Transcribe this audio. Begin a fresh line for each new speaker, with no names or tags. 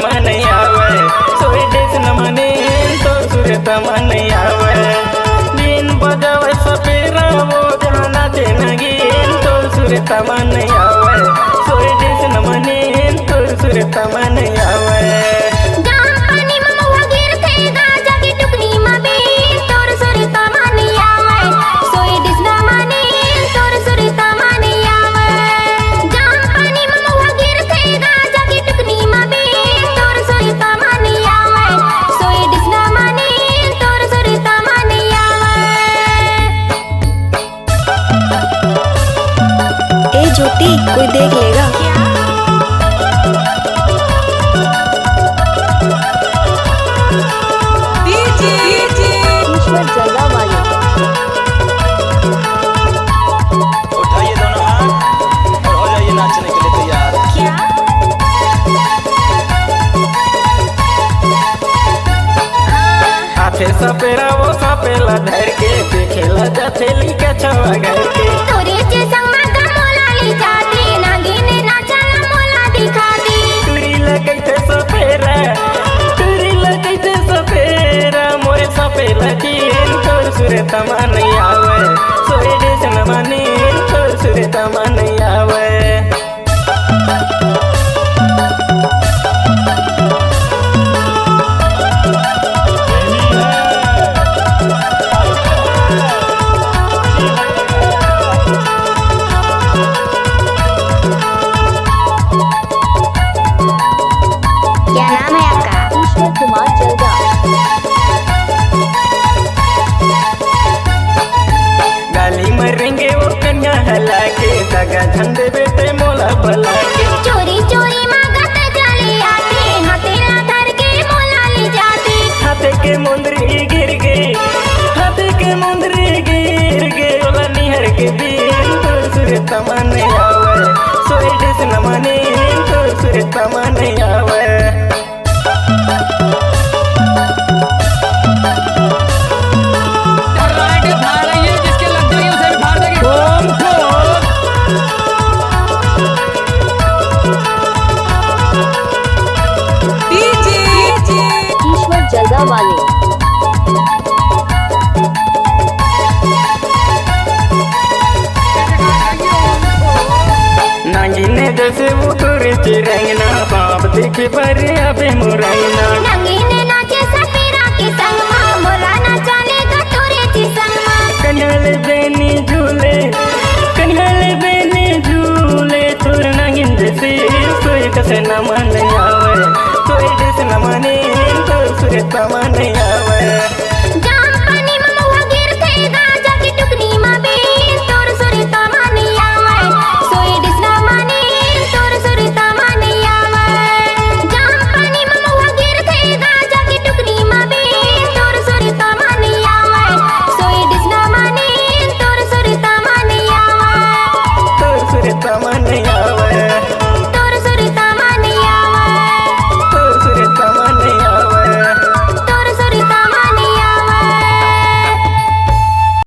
मन आवे सोई देश न मने तो सुरत मन आवे दिन बजावे सपेरा वो जाना ते नगीन तो सुरत मन आवे सोई देश न मने तो सुरत मन आवे
ज्योति कोई देख लेगा ईश्वर जलवा वाले
उठाइए दोनों हाथ और हो जाइए नाचने के लिए तैयार।
क्या
हाथे सपेरा वो सपेला धर के देखेला जथेली के छवा घर के
तोरे जे संग जाती नागिने नाचला मोला दिखाती
तुरी लगैते सपेरा मोरे सपेला जीन तोर सुरत मन आवे सोई देश न मने तोर सुरत मन आवे दगा झंडे बेटे मोला भला के
चोरी चोरी मांगत चली आती हाथे ला धर के मोला ले जाती
हाथे के मुंदरी गिर गई हाथे के मुंदरी गिर गई ओला निहर के बीन तोर सुरत मन आवे सोई देश न मने तोर सुरत मन आवे
जलवा वाले
नागिने जैसे वो तुरी चिरंगना बाप देखे पर अबे मुरा